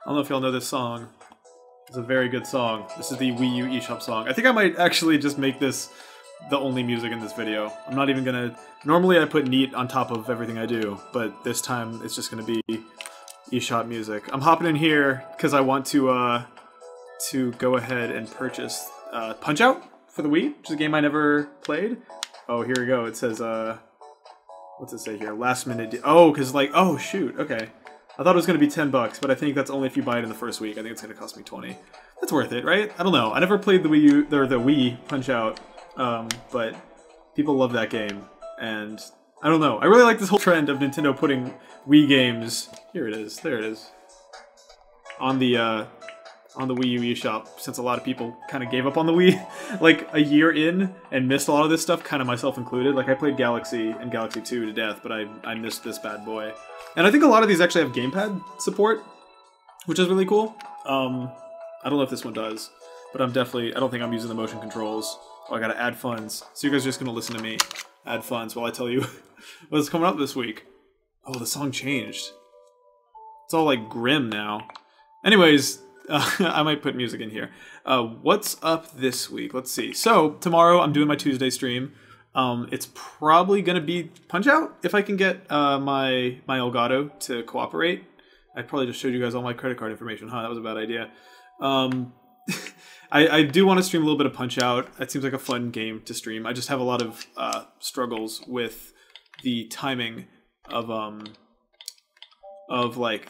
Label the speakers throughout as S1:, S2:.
S1: don't know if y'all know this song. It's a very good song. This is the Wii U eShop song. I think I might actually just make this the only music in this video. I'm not even gonna... Normally I put neat on top of everything I do, but this time it's just gonna be eShop music. I'm hopping in here because I want to go ahead and purchase Punch-Out for the Wii, which is a game I never played. Oh, here we go. It says, what's it say here? Last minute... Oh, because like... Oh, shoot. Okay. I thought it was going to be $10, but I think that's only if you buy it in the first week. I think it's going to cost me 20. That's worth it, right? I don't know. I never played the Wii U, or the Wii Punch-Out, but people love that game, and I don't know. I really like this whole trend of Nintendo putting Wii games... Here it is. There it is. On the Wii U eShop, since a lot of people kind of gave up on the Wii, like, a year in, and missed a lot of this stuff, kind of myself included. Like, I played Galaxy and Galaxy 2 to death, but I missed this bad boy. And I think a lot of these actually have gamepad support, which is really cool. I don't know if this one does, but I don't think I'm using the motion controls. Oh, I gotta add funds. So you guys are just gonna listen to me add funds while I tell you what's coming up this week. Oh, the song changed. It's all, like, grim now. Anyways... I might put music in here. What's up this week? Let's see. So, tomorrow I'm doing my Tuesday stream. It's probably going to be Punch-Out if I can get my Elgato to cooperate. I probably just showed you guys all my credit card information. Huh, that was a bad idea. I do want to stream a little bit of Punch-Out. It seems like a fun game to stream. I just have a lot of struggles with the timing of like...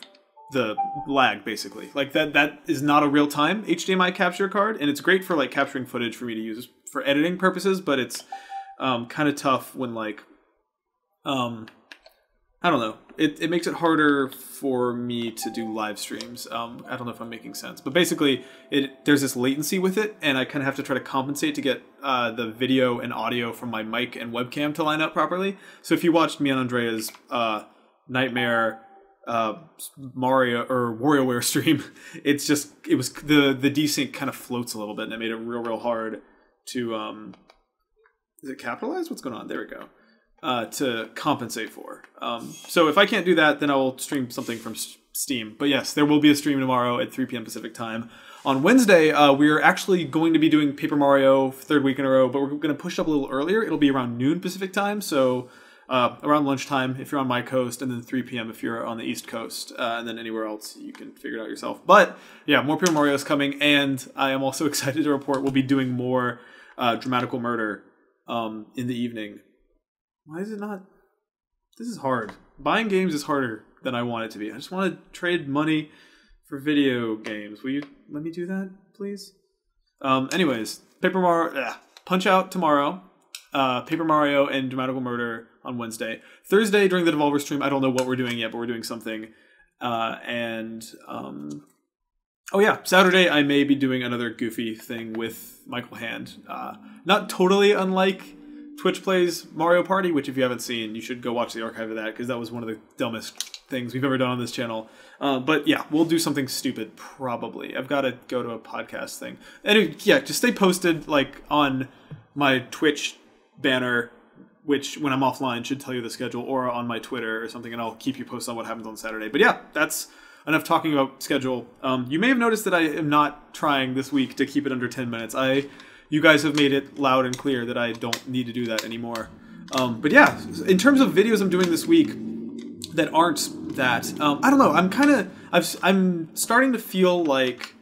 S1: the lag, basically. Like, that is not a real-time HDMI capture card, and it's great for, like, capturing footage for me to use for editing purposes, but it's kind of tough when, like, I don't know. It makes it harder for me to do live streams. I don't know if I'm making sense, but basically, there's this latency with it, and I kind of have to try to compensate to get the video and audio from my mic and webcam to line up properly. So if you watched me and Andrea's Nightmare... Mario or WarioWare stream, it was the desync kind of floats a little bit, and it made it real hard to is it capitalized? What's going on? There we go. To compensate for. So if I can't do that, then I will stream something from Steam. But yes, there will be a stream tomorrow at 3 p.m. Pacific time. On Wednesday, we're actually going to be doing Paper Mario third week in a row, but we're going to push up a little earlier. It'll be around noon Pacific time, so around lunchtime if you're on my coast, and then 3 p.m. if you're on the East Coast, and then anywhere else you can figure it out yourself. But yeah, more Paper Mario is coming, and I am also excited to report we'll be doing more Dramatical Murder in the evening. Why is it not? This is hard. Buying games is harder than I want it to be. I just want to trade money for video games. Will you let me do that, please? Anyways, Punch-Out tomorrow. Paper Mario and Dramatical Murder on Wednesday. Thursday, during the Devolver stream, I don't know what we're doing yet, but we're doing something. Oh yeah, Saturday I may be doing another goofy thing with Michael Hand. Not totally unlike Twitch Plays Mario Party, which if you haven't seen, you should go watch the archive of that, because that was one of the dumbest things we've ever done on this channel. But yeah, we'll do something stupid, probably. I've got to go to a podcast thing. Anyway, yeah, just stay posted, like, on my Twitch banner, which when I'm offline should tell you the schedule, or on my Twitter or something, and I'll keep you posted on what happens on Saturday. But yeah, that's enough talking about schedule. You may have noticed that I am not trying this week to keep it under 10 minutes. You guys have made it loud and clear that I don't need to do that anymore. But yeah, in terms of videos I'm doing this week that aren't that, I don't know, I'm starting to feel like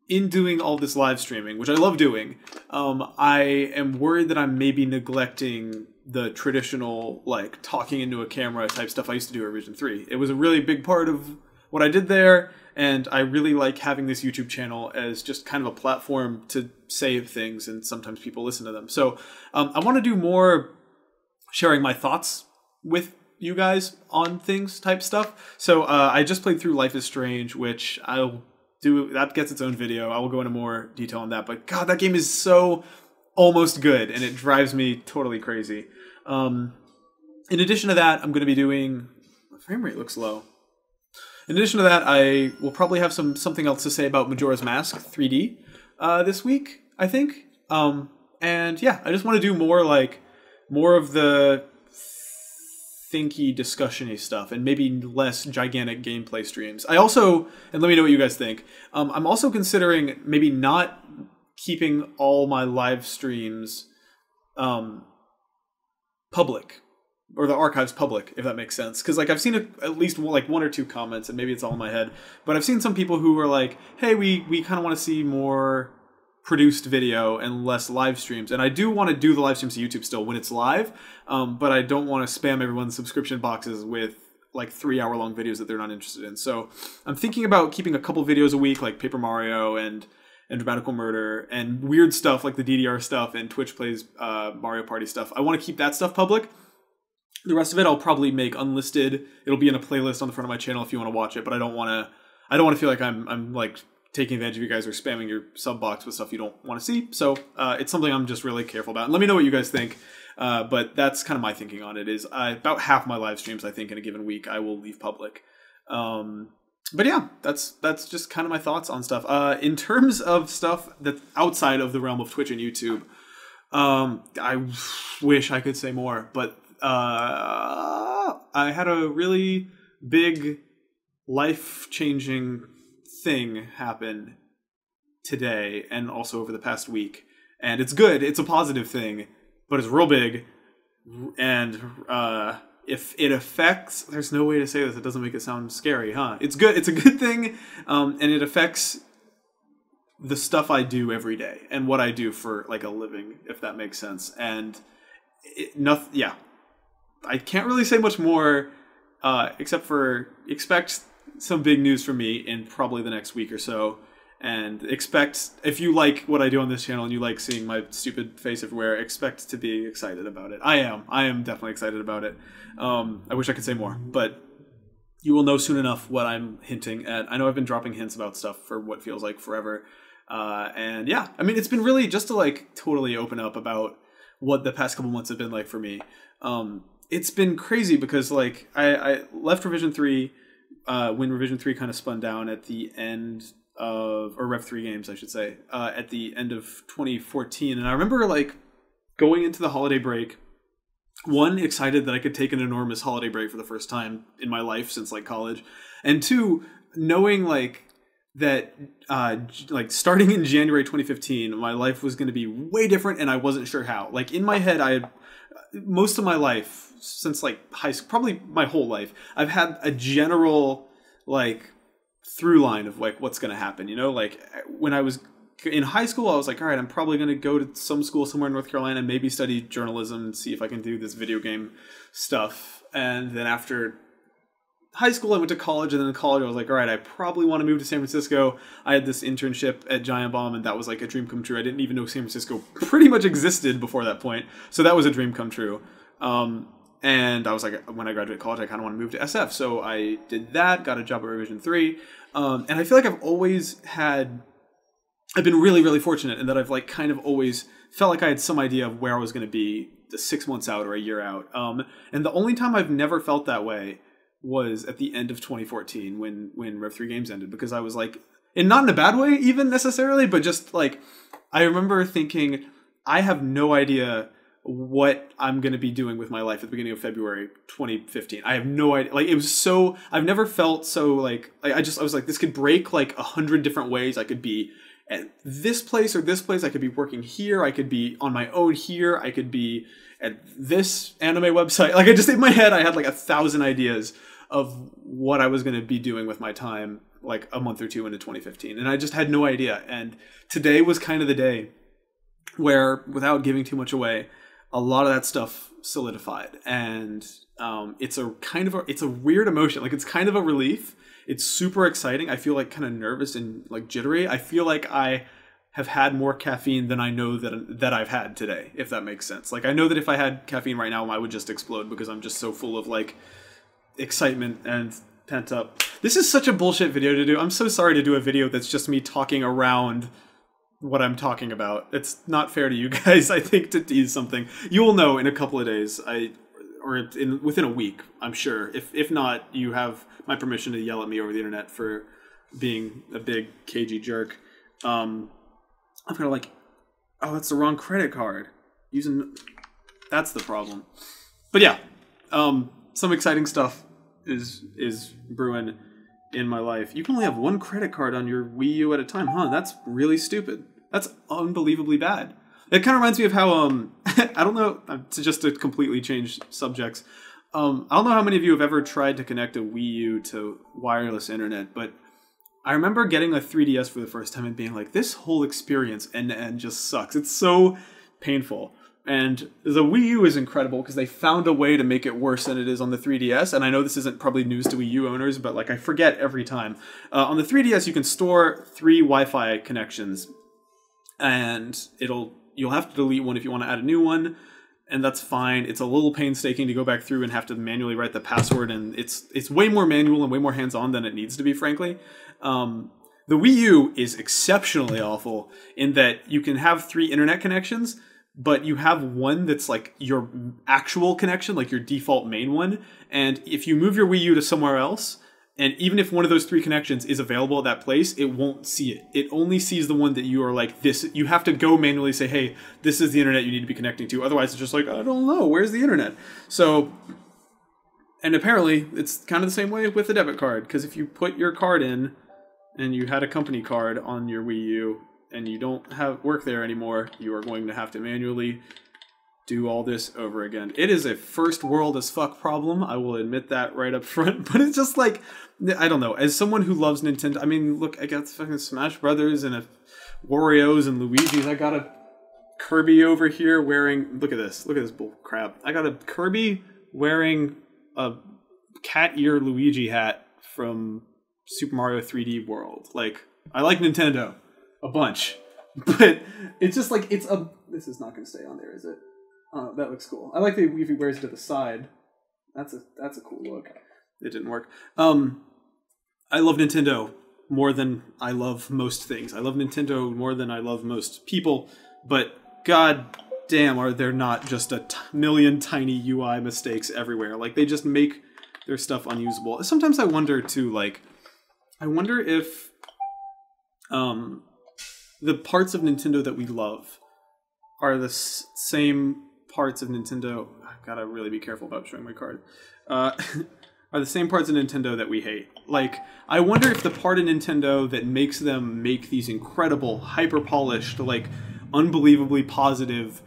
S1: in doing all this live streaming, which I love doing, I am worried that I'm maybe neglecting the traditional, like, talking into a camera type stuff I used to do at Region 3. It was a really big part of what I did there, and I really like having this YouTube channel as just kind of a platform to save things, and sometimes people listen to them. So I want to do more sharing my thoughts with you guys on things type stuff. So I just played through Life is Strange, which I'll do. That gets its own video. I will go into more detail on that. But God, that game is so almost good, and it drives me totally crazy. In addition to that, I'm going to be doing... My frame rate looks low. In addition to that, I will probably have something else to say about Majora's Mask 3D this week, I think. And yeah, I just want to do more of the thinky, discussion-y stuff, and maybe less gigantic gameplay streams. I also, and let me know what you guys think, I'm also considering maybe not keeping all my live streams public, or the archives public, if that makes sense. Because like I've seen at least like one or two comments, and maybe it's all in my head, but I've seen some people who were like, hey, we kind of want to see more produced video and less live streams. And I do want to do the live streams to YouTube still when it's live, but I don't want to spam everyone's subscription boxes with like 3-hour-long videos that they're not interested in. So I'm thinking about keeping a couple videos a week, like Paper Mario and Dramatical Murder, and weird stuff like the DDR stuff and Twitch Plays Mario Party stuff. I want to keep that stuff public. The rest of it I'll probably make unlisted. It'll be in a playlist on the front of my channel if you want to watch it, but I don't want to feel like I'm like taking advantage of you guys or spamming your sub box with stuff you don't want to see. So it's something I'm just really careful about. And let me know what you guys think. But that's kind of my thinking on it. Is about half my live streams, I think, in a given week I will leave public. But yeah, that's just kind of my thoughts on stuff. In terms of stuff that's outside of the realm of Twitch and YouTube, I wish I could say more, but I had a really big life-changing thing happen today and also over the past week. And it's good. It's a positive thing, but it's real big. And if it affects, there's no way to say this. It doesn't make it sound scary, huh? It's good. It's a good thing. And it affects the stuff I do every day and what I do for like a living, if that makes sense. And yeah, I can't really say much more, except for expect some big news from me in probably the next week or so. And expect, if you like what I do on this channel and you like seeing my stupid face everywhere, expect to be excited about it. I am definitely excited about it. I wish I could say more, but you will know soon enough what I'm hinting at. I know I've been dropping hints about stuff for what feels like forever. And yeah, I mean, it's been really just to like totally open up about what the past couple months have been like for me. It's been crazy because like I left Revision 3 when Revision 3 kind of spun down at the end of, or Rev 3 Games, I should say, at the end of 2014. And I remember like going into the holiday break, one, excited that I could take an enormous holiday break for the first time in my life since like college. And two, knowing like that like starting in January 2015, my life was going to be way different and I wasn't sure how. Like in my head, I had most of my life since like high school, probably my whole life, I've had a general like through line of like what's going to happen, you know? Like when I was in high school, I was like, all right, I'm probably going to go to some school somewhere in North Carolina and maybe study journalism and see if I can do this video game stuff. And then after high school, I went to college, and then in college, I was like, all right, I probably want to move to San Francisco. I had this internship at Giant Bomb, and that was like a dream come true. I didn't even know San Francisco pretty much existed before that point. So that was a dream come true. And I was like, when I graduated college, I kind of want to move to SF. So I did that, got a job at Revision 3. And I feel like I've been really, really fortunate in that I've like kind of always felt like I had some idea of where I was going to be 6 months out or a year out. And the only time I've never felt that way was at the end of 2014 when Rev 3 Games ended, because I was like, and not in a bad way even necessarily, but just like, I remember thinking, I have no idea what I'm going to be doing with my life at the beginning of February 2015. I have no idea. Like, it was so, I've never felt so like I was like, this could break like 100 different ways. I could be at this place or this place. I could be working here. I could be on my own here. I could be at this anime website. Like, I just, in my head, I had like 1,000 ideas of what I was going to be doing with my time like a month or two into 2015. And I just had no idea. And today was kind of the day where, without giving too much away, a lot of that stuff solidified. And it's a weird emotion. Like, it's kind of a relief. It's super exciting. I feel like kind of nervous and like jittery. I feel like I have had more caffeine than I know that I've had today, if that makes sense. Like, I know that if I had caffeine right now, I would just explode because I'm just so full of like excitement and pent up. This is such a bullshit video to do. I'm so sorry to do a video that's just me talking around what I'm talking about. It's not fair to you guys, I think, to tease something. You will know in a couple of days, within a week, I'm sure. If not, you have my permission to yell at me over the internet for being a big cagey jerk. I'm kind of like, oh, that's the wrong credit card. That's the problem. But yeah, some exciting stuff is brewing in my life. You can only have one credit card on your Wii U at a time, huh? That's really stupid. That's unbelievably bad. It kind of reminds me of how I don't know, to completely change subjects. I don't know how many of you have ever tried to connect a Wii U to wireless internet, but I remember getting a 3DS for the first time and being like, this whole experience end-to-end just sucks. It's so painful. And the Wii U is incredible because they found a way to make it worse than it is on the 3DS. And I know this isn't probably news to Wii U owners, but like I forget every time. On the 3DS, you can store 3 Wi-Fi connections, and you'll have to delete one if you want to add a new one. And that's fine. It's a little painstaking to go back through and have to manually write the password, and it's way more manual and way more hands-on than it needs to be, frankly. The Wii U is exceptionally awful in that you can have 3 internet connections, but you have one that's like your actual connection, like your default main one. And if you move your Wii U to somewhere else, and even if one of those 3 connections is available at that place, it won't see it. It only sees the one that you are like this. You have to go manually say, hey, this is the internet you need to be connecting to. Otherwise, it's just like, I don't know, where's the internet? So, and apparently, it's kind of the same way with the debit card. Because if you put your card in, and you had a company card on your Wii U, and you don't have work there anymore, you are going to have to manually do all this over again. It is a first world as fuck problem, I will admit that right up front, but it's just like, I don't know, as someone who loves Nintendo, I mean, look, I got fucking Smash Brothers and a Wario's and Luigi's, I got a Kirby over here wearing, look at this bull crap. I got a Kirby wearing a cat ear Luigi hat from Super Mario 3D World. Like, I like Nintendo a bunch, but it's just like, this is not going to stay on there, is it? That looks cool. I like if he wears it to the side. That's a cool look. It didn't work. I love Nintendo more than I love most things. I love Nintendo more than I love most people, but god damn, are there not just a million tiny UI mistakes everywhere. Like, they just make their stuff unusable. Sometimes I wonder too, like, I wonder if the parts of Nintendo that we love are the same parts of Nintendo. I've got to really be careful about showing my card. Are the same parts of Nintendo that we hate. Like, I wonder if the part of Nintendo that makes them make these incredible, hyper-polished, like, unbelievably positive,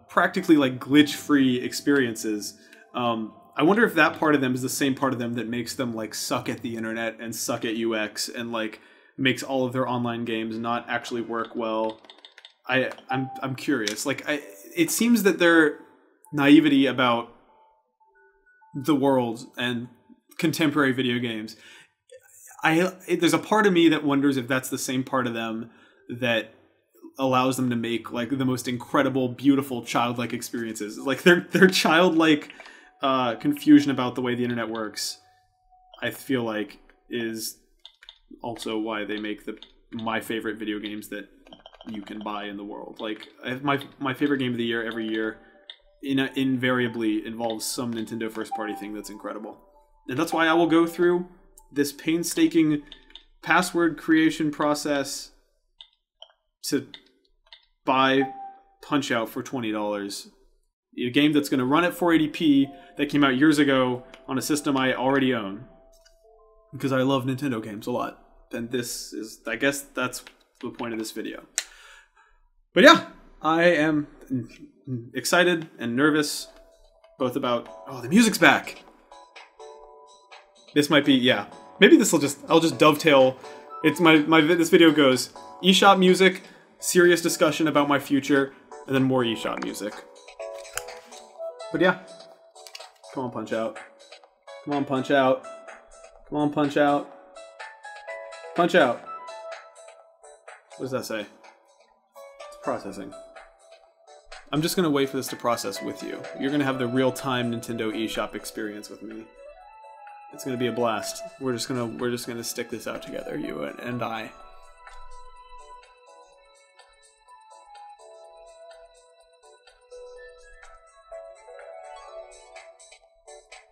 S1: practically, like, glitch-free experiences, I wonder if that part of them is the same part of them that makes them, like, suck at the internet and suck at UX and, like, makes all of their online games not actually work well. I'm curious. Like, it seems that their naivety about the world and contemporary video games, there's a part of me that wonders if that's the same part of them that allows them to make like the most incredible, beautiful, childlike experiences. Like their childlike confusion about the way the internet works, I feel like, is also why they make my favorite video games that you can buy in the world. Like, I have my favorite game of the year every year invariably involves some Nintendo first party thing that's incredible. And that's why I will go through this painstaking password creation process to buy Punch-Out for $20. A game that's going to run at 480p that came out years ago on a system I already own. Because I love Nintendo games a lot. And this is, I guess that's the point of this video. But yeah, I am excited and nervous, both about, oh, the music's back. This might be, yeah. Maybe I'll just dovetail. It's this video goes, eShop music, serious discussion about my future, and then more eShop music. But yeah. Come on, Punch-Out. Come on, Punch-Out. Come on, Punch-Out. Punch-Out. What does that say? It's processing. I'm just gonna wait for this to process with you. You're gonna have the real-time Nintendo eShop experience with me. It's gonna be a blast. We're just gonna stick this out together, you and I.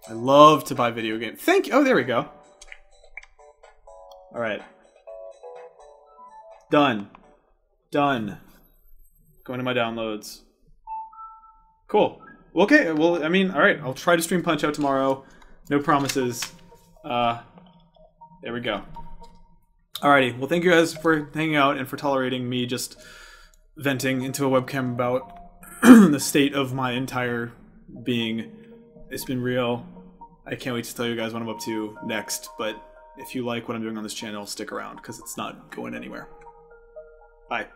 S1: I love to buy video games. Thank you. Oh, there we go. All right. Done. Done. Going to my downloads. Cool. Okay, well, I mean, all right. I'll try to stream Punch-Out tomorrow. No promises. There we go. Alrighty, well, thank you guys for hanging out and for tolerating me just venting into a webcam about the state of my entire being. It's been real. I can't wait to tell you guys what I'm up to next, but if you like what I'm doing on this channel, stick around, because it's not going anywhere. Bye.